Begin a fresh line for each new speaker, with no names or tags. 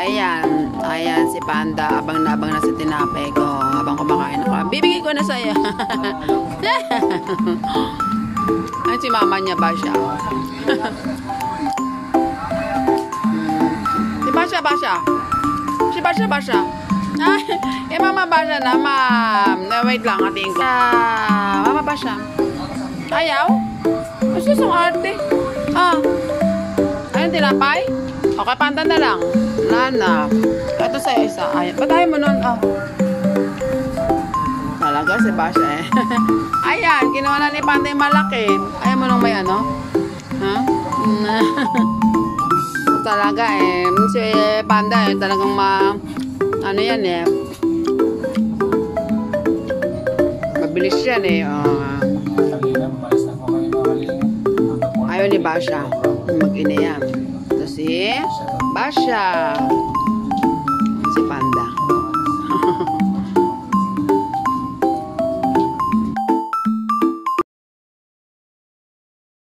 Ayan, ayan si Panda, abang na sa tinapay ko habang kumakain ako. Bibigay ko na sa'yo. Ay, si mama niya ba siya? Si Basha. Si Basha. Ay, mama Basha na, ma'am. Wait lang, ating ko. Mama Basha. Ayaw? Gusto sa arte. Ayun, tinapay? Okay, Panda na lang. Lana. Ito sa'yo isa. Ayan. Ba't ayaw mo nun? Talaga si Basha eh. Ayan, ginawa na ni Panda yung malaki. Ayaw mo nung may ano? Ha? Talaga eh. Si Panda eh, talagang ano yan eh. Mabilis yan eh. Ayaw ni Basha. Mag-ina yan. Ito si Basha.